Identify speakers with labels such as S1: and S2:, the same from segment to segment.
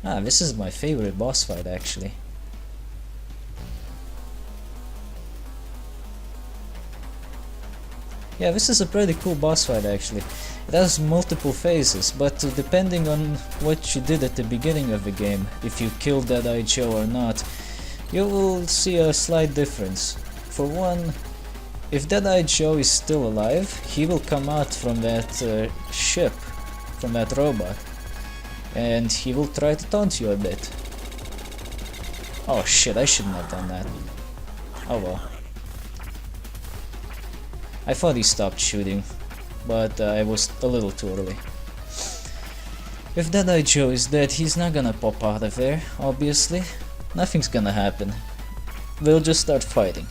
S1: Ah, this is my favorite boss fight actually. Yeah, this is a pretty cool boss fight actually. It has multiple phases, but depending on what you did at the beginning of the game, if you killed Dead-Eye Joe or not, you will see a slight difference. For one, if Dead-Eye Joe is still alive, he will come out from that ship, from that robot, and he will try to taunt you a bit. Oh shit, I shouldn't have done that. Oh well. I thought he stopped shooting, but I was a little too early. If Dead-Eye Joe is dead, he's not gonna pop out of there, obviously. Nothing's gonna happen. They'll just start fighting.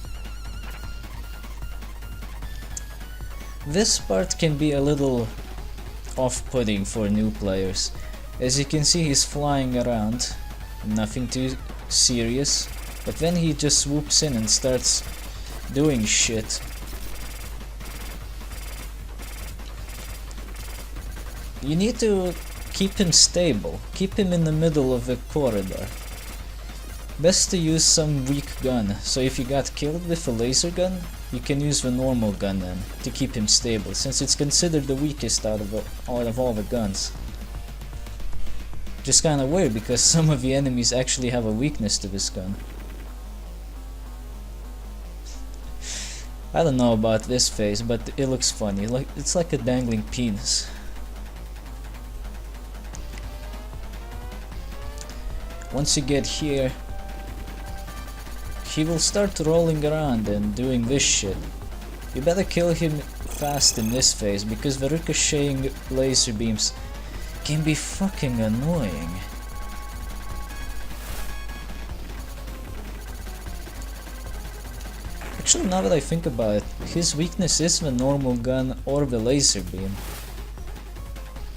S1: This part can be a little off-putting for new players. As you can see, he's flying around, nothing too serious, but then he just swoops in and starts doing shit. You need to keep him stable, keep him in the middle of the corridor. Best to use some weak gun, so if you got killed with a laser gun, you can use the normal gun then, to keep him stable, since it's considered the weakest out of all the guns. Just kinda weird, because some of the enemies actually have a weakness to this gun. I don't know about this phase, but it looks funny, it's like a dangling penis. Once you get here, he will start rolling around and doing this shit. You better kill him fast in this phase, because the ricocheting laser beams can be fucking annoying. Actually, now that I think about it, his weakness is the normal gun or the laser beam.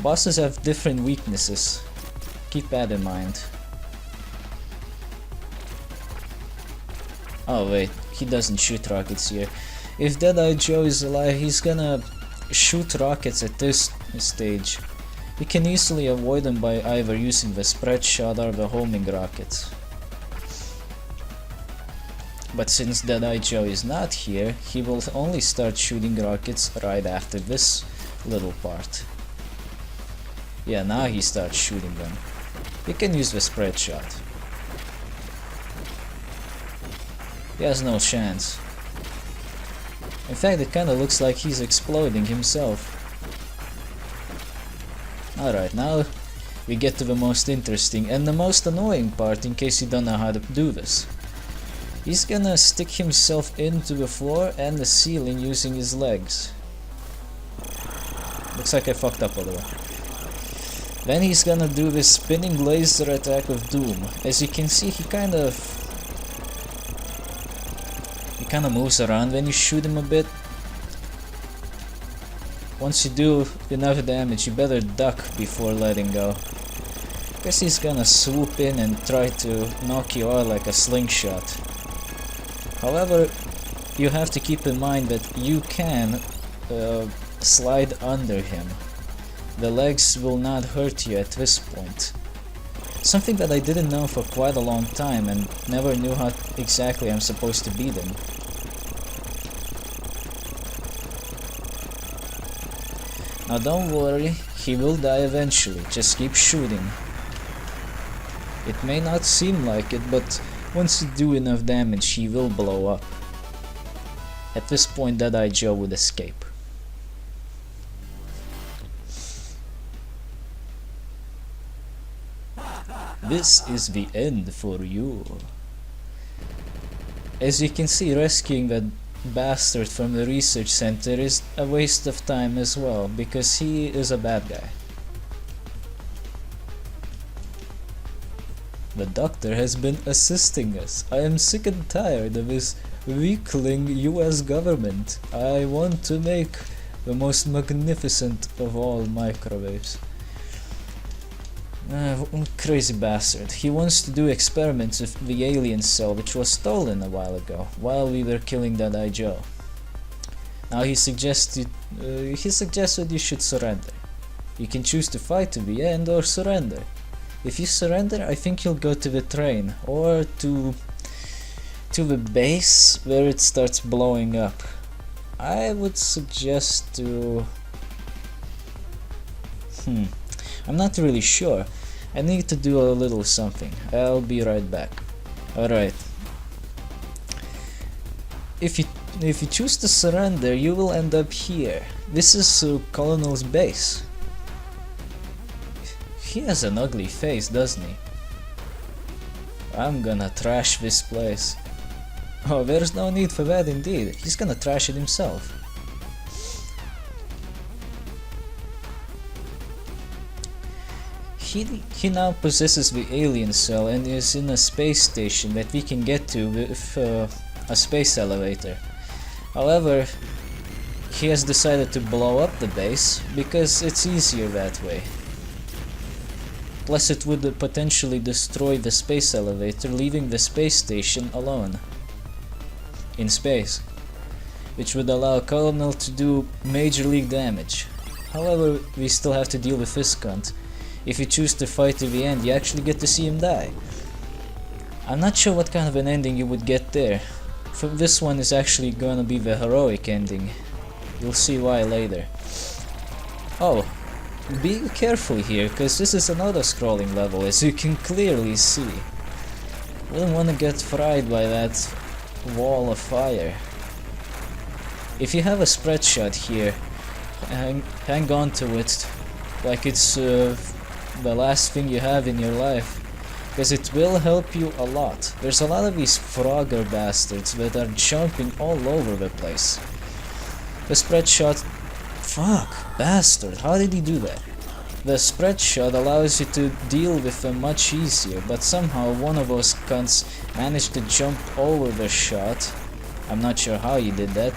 S1: Bosses have different weaknesses, keep that in mind. Oh wait, he doesn't shoot rockets here. If Dead-Eye Joe is alive, he's gonna shoot rockets at this stage. You can easily avoid them by either using the spread shot or the homing rockets. But since Dead-Eye Joe is not here, he will only start shooting rockets right after this little part. Yeah, now he starts shooting them. You can use the spread shot. He has no chance. In fact, it kinda looks like he's exploding himself. Alright, now we get to the most interesting and the most annoying part, in case you don't know how to do this. He's gonna stick himself into the floor and the ceiling using his legs. Looks like I fucked up a little. Then he's gonna do this spinning laser attack of doom. As you can see, he kinda moves around when you shoot him a bit. Once you do enough damage, you better duck before letting go. Guess he's gonna swoop in and try to knock you out like a slingshot. However, you have to keep in mind that you can slide under him. The legs will not hurt you at this point. Something that I didn't know for quite a long time and never knew how exactly I'm supposed to beat him. Now don't worry, he will die eventually, just keep shooting. It may not seem like it, but once you do enough damage, he will blow up. At this point, Dead-Eye Joe would escape. This is the end for you. As you can see, rescuing that bastard from the research center is a waste of time as well, because he is a bad guy. The doctor has been assisting us. I am sick and tired of this weakling US government. I want to make the most magnificent of all microwaves. Crazy bastard. He wants to do experiments with the alien cell, which was stolen a while ago, while we were killing Dead-Eye Joe. Now he suggested you should surrender. You can choose to fight to the end or surrender. If you surrender, I think you'll go to the train or to the base where it starts blowing up. I would suggest to... I'm not really sure. I need to do a little something. I'll be right back. Alright. If you choose to surrender, you will end up here. This is Colonel's base. He has an ugly face, doesn't he? I'm gonna trash this place. Oh, there's no need for that indeed. He's gonna trash it himself. He now possesses the alien cell and is in a space station that we can get to with a space elevator. However, he has decided to blow up the base because it's easier that way. Plus it would potentially destroy the space elevator, leaving the space station alone in space, which would allow Colonel to do major league damage. However, we still have to deal with this cunt. If you choose to fight to the end, you actually get to see him die. I'm not sure what kind of an ending you would get there. For this one is actually gonna be the heroic ending. You'll see why later. Oh, be careful here, cause this is an auto-scrolling level, as you can clearly see. Wouldn't wanna get fried by that wall of fire. If you have a spread shot here, hang on to it like it's the last thing you have in your life, because it will help you a lot. There's a lot of these Frogger bastards that are jumping all over the place. The spread shot... Fuck, bastard, how did he do that? The spread shot allows you to deal with them much easier, but somehow one of those cunts managed to jump over the shot. I'm not sure how he did that.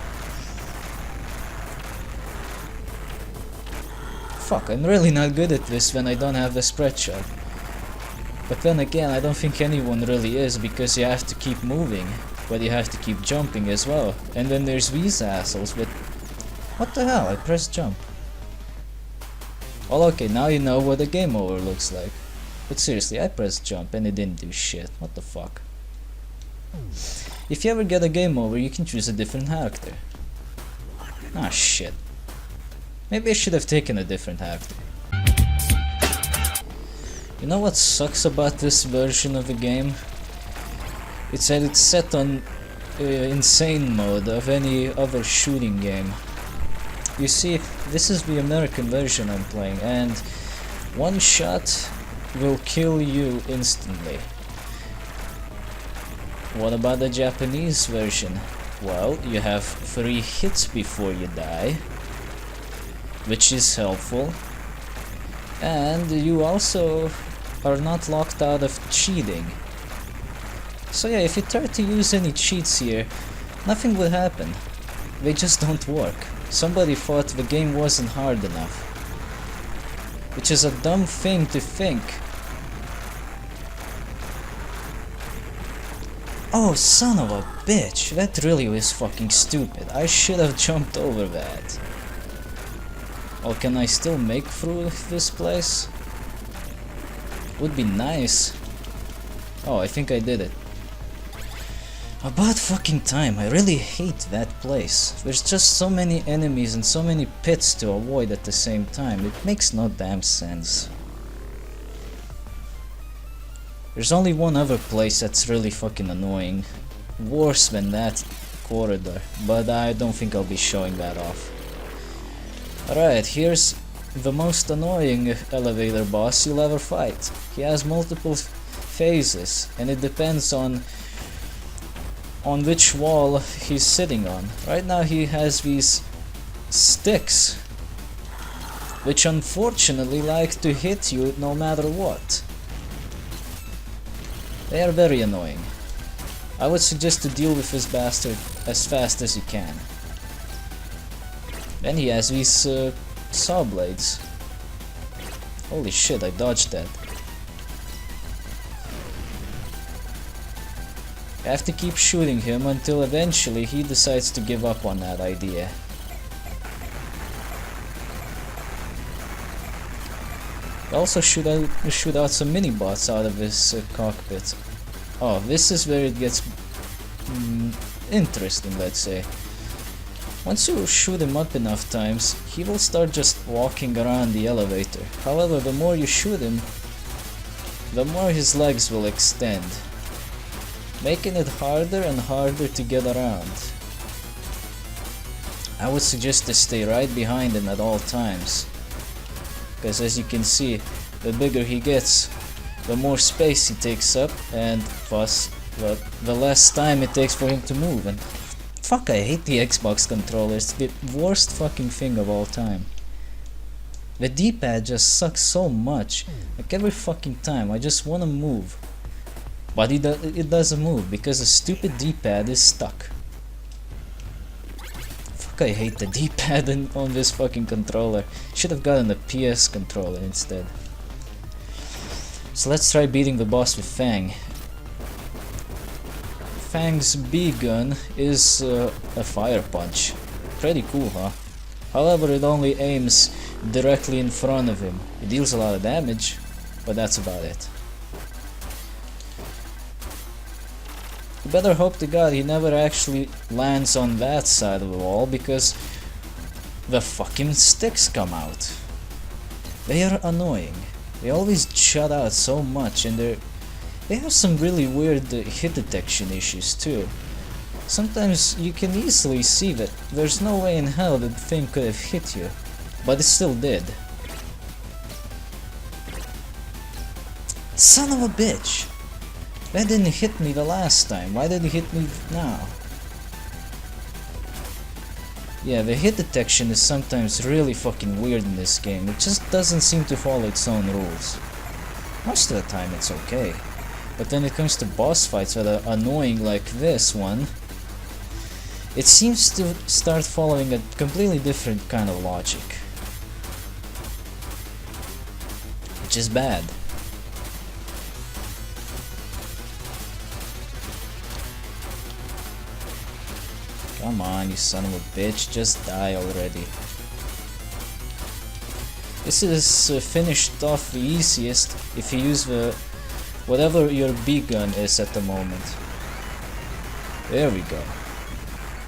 S1: Fuck, I'm really not good at this when I don't have the spread shot. But then again, I don't think anyone really is, because you have to keep moving, but you have to keep jumping as well. And then there's these assholes with... What the hell, I pressed jump. Well, okay, now you know what a game over looks like. But seriously, I pressed jump and it didn't do shit. What the fuck? If you ever get a game over, you can choose a different character. Ah, shit. Maybe I should have taken a different actor. You know what sucks about this version of the game? It's that it's set on insane mode of any other shooting game. You see, this is the American version I'm playing, and one shot will kill you instantly. What about the Japanese version? Well, you have 3 hits before you die, which is helpful, and you also are not locked out of cheating. So yeah, if you try to use any cheats here, nothing will happen. They just don't work. Somebody thought the game wasn't hard enough, which is a dumb thing to think. Oh, son of a bitch, that really was fucking stupid. I should have jumped over that. Oh, can I still make through this place? Would be nice. Oh, I think I did it. About fucking time, I really hate that place. There's just so many enemies and so many pits to avoid at the same time. It makes no damn sense. There's only one other place that's really fucking annoying. Worse than that corridor, but I don't think I'll be showing that off. Alright, here's the most annoying elevator boss you'll ever fight. He has multiple phases, and it depends on which wall he's sitting on. Right now he has these sticks, which unfortunately like to hit you no matter what. They are very annoying. I would suggest to deal with this bastard as fast as you can. Then he has these saw blades. Holy shit, I dodged that. I have to keep shooting him until eventually he decides to give up on that idea. Also shoot out some mini bots out of his cockpit. Oh, this is where it gets interesting, let's say. Once you shoot him up enough times, he will start just walking around the elevator. However, the more you shoot him, the more his legs will extend, making it harder and harder to get around. I would suggest to stay right behind him at all times, because as you can see, the bigger he gets, the more space he takes up, and thus the less time it takes for him to move. And fuck, I hate the Xbox controller. It's the worst fucking thing of all time. The D-pad just sucks so much. Like every fucking time, I just wanna move, but it doesn't move because the stupid D-pad is stuck. Fuck, I hate the D-pad on this fucking controller. Should have gotten a PS controller instead. So let's try beating the boss with Fang. Fang's B gun is a fire punch. Pretty cool, huh? However, it only aims directly in front of him. It deals a lot of damage, but that's about it. You better hope to God he never actually lands on that side of the wall, because the fucking sticks come out. They are annoying. They always shut out so much, and they have some really weird hit detection issues too. Sometimes you can easily see that there's no way in hell that thing could have hit you, but it still did. Son of a bitch! That didn't hit me the last time. Why did it hit me now? Yeah, the hit detection is sometimes really fucking weird in this game. It just doesn't seem to follow its own rules. Most of the time it's okay, but when it comes to boss fights that are annoying like this one, it seems to start following a completely different kind of logic, which is bad. Come on, you son of a bitch, just die already. This is finished off the easiest if you use whatever your B gun is at the moment. There we go.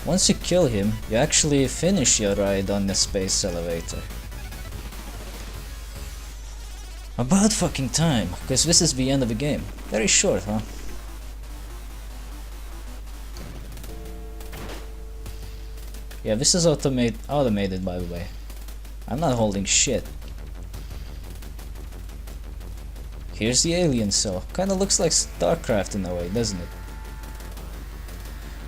S1: Once you kill him, you actually finish your ride on the space elevator. About fucking time, because this is the end of the game. Very short, huh? Yeah, this is automated by the way. I'm not holding shit. Here's the alien cell. Kinda looks like StarCraft in a way, doesn't it?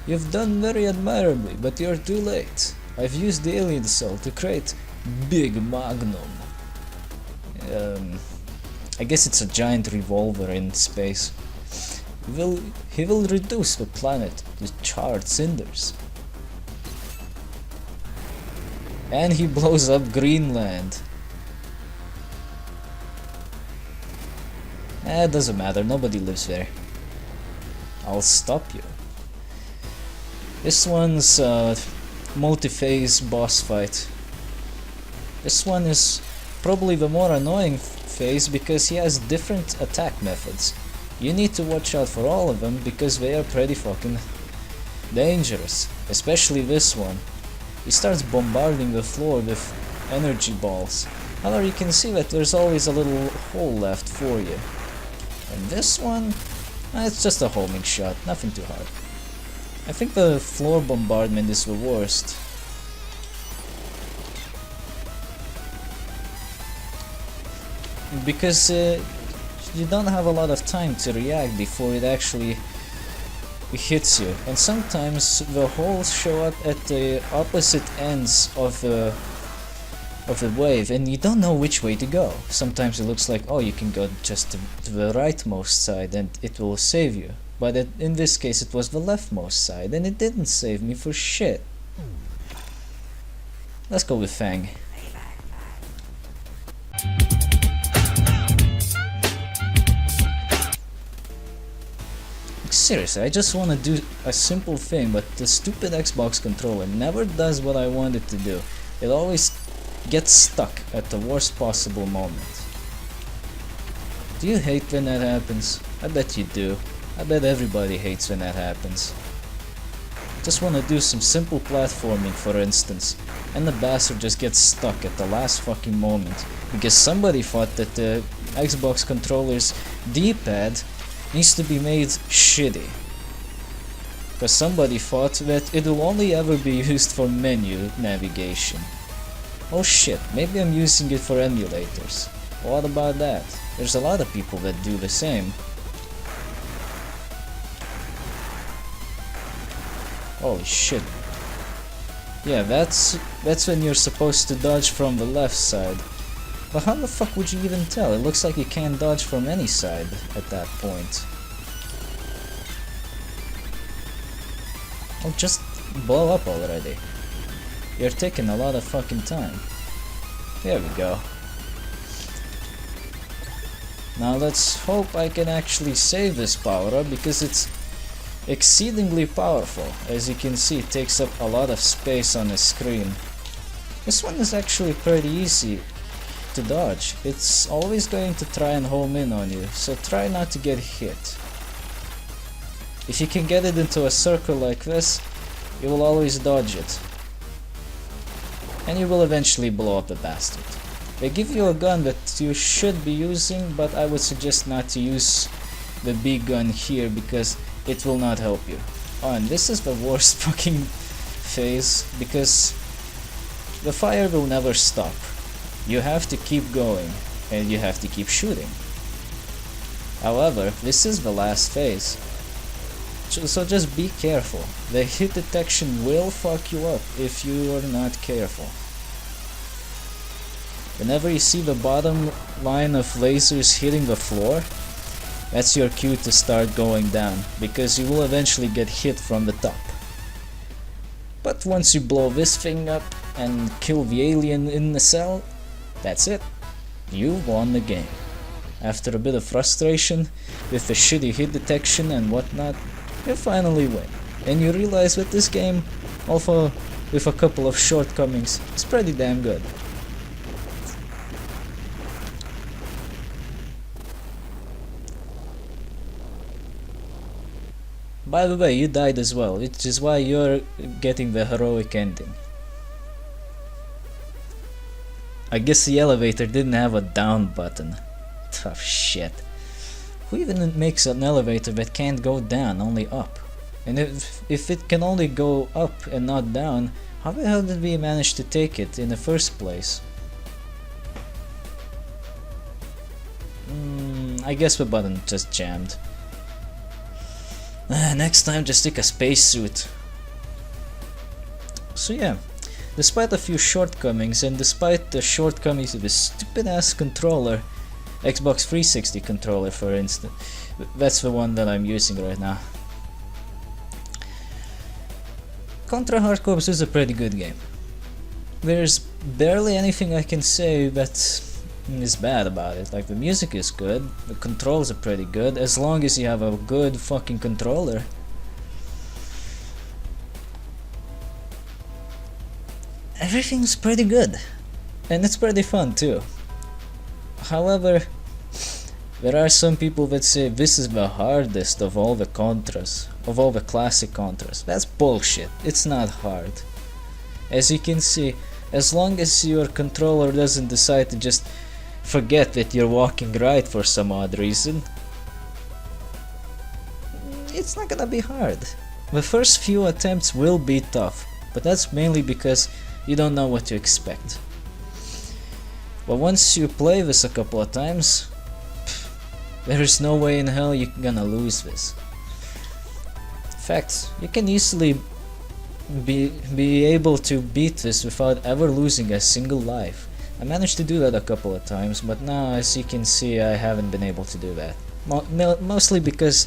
S1: You've done very admirably, but you're too late. I've used the alien cell to create Big Magnum. I guess it's a giant revolver in space. He will reduce the planet to charred cinders. And he blows up Greenland. It doesn't matter, nobody lives there. I'll stop you. This one's a multi-phase boss fight. This one is probably the more annoying phase because he has different attack methods. You need to watch out for all of them because they are pretty fucking dangerous. Especially this one. He starts bombarding the floor with energy balls. However, you can see that there's always a little hole left for you. And this one, it's just a homing shot, nothing too hard. I think the floor bombardment is the worst. Because you don't have a lot of time to react before it actually hits you, and sometimes the holes show up at the opposite ends of the wave, and you don't know which way to go. Sometimes it looks like, oh, you can go just to the rightmost side and it will save you, but in this case it was the leftmost side and it didn't save me for shit. Let's go with Fang. Seriously, I just want to do a simple thing, but the stupid Xbox controller never does what I want it to do. It always gets stuck at the worst possible moment. Do you hate when that happens? I bet you do. I bet everybody hates when that happens. Just wanna do some simple platforming, for instance, and the bastard just gets stuck at the last fucking moment because somebody thought that the Xbox controller's D-pad needs to be made shitty. Because somebody thought that it will only ever be used for menu navigation. Oh shit, maybe I'm using it for emulators. What about that? There's a lot of people that do the same. Holy shit. Yeah, that's when you're supposed to dodge from the left side. But how the fuck would you even tell? It looks like you can't dodge from any side at that point. Oh, just blow up already. You're taking a lot of fucking time. There we go. Now let's hope I can actually save this power up because it's exceedingly powerful. As you can see, it takes up a lot of space on the screen. This one is actually pretty easy to dodge. It's always going to try and home in on you, so try not to get hit. If you can get it into a circle like this, you will always dodge it. And you will eventually blow up the bastard. They give you a gun that you should be using, but I would suggest not to use the big gun here because it will not help you. Oh, and this is the worst fucking phase because the fire will never stop. You have to keep going and you have to keep shooting. However, this is the last phase. So just be careful. The hit detection will fuck you up if you are not careful. Whenever you see the bottom line of lasers hitting the floor, that's your cue to start going down, because you will eventually get hit from the top. But once you blow this thing up and kill the alien in the cell, that's it. You won the game. After a bit of frustration with the shitty hit detection and whatnot, you finally win. And you realize that this game, although with a couple of shortcomings, is pretty damn good. By the way, you died as well, which is why you're getting the heroic ending. I guess the elevator didn't have a down button. Tough shit. Who even makes an elevator that can't go down, only up? And if it can only go up and not down, how the hell did we manage to take it in the first place? I guess the button just jammed. Next time just take a spacesuit. So yeah, despite a few shortcomings and despite the shortcomings of this stupid ass controller, Xbox 360 controller for instance, that's the one that I'm using right now. Contra Hard Corps is a pretty good game. There's barely anything I can say that is bad about it. Like, the music is good, the controls are pretty good, as long as you have a good fucking controller. Everything's pretty good, and it's pretty fun too. However, there are some people that say this is the hardest of all the Contras, of all the classic Contras. That's bullshit. It's not hard. As you can see, as long as your controller doesn't decide to just forget that you're walking right for some odd reason, it's not gonna be hard. The first few attempts will be tough, but that's mainly because you don't know what to expect. But once you play this a couple of times, there is no way in hell you're gonna lose this. In fact, you can easily be able to beat this without ever losing a single life. I managed to do that a couple of times, but now, as you can see, I haven't been able to do that. Mostly because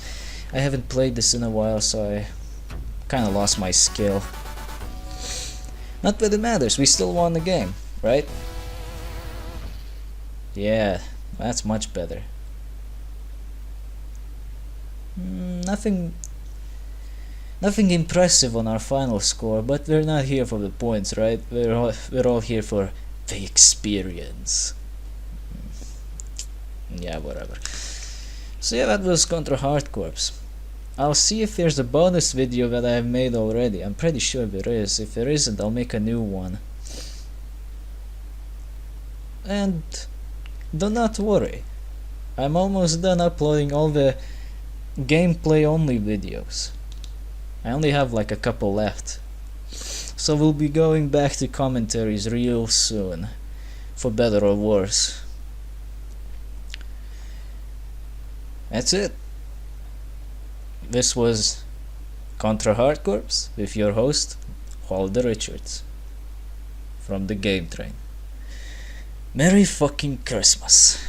S1: I haven't played this in a while, so I kinda lost my skill. Not that it matters, we still won the game, right? Yeah, that's much better. Nothing impressive on our final score, but we're not here for the points, right? We're all here for the experience. Yeah, whatever. So yeah, that was Contra Hardcorps. I'll see if there's a bonus video that I've made already. I'm pretty sure there is. If there isn't, I'll make a new one. And do not worry, I'm almost done uploading all the gameplay only videos. I only have like a couple left. So we'll be going back to commentaries real soon, for better or worse. That's it. This was Contra Hardcorps with your host, Holder Richards, from the Game Train. Merry fucking Christmas.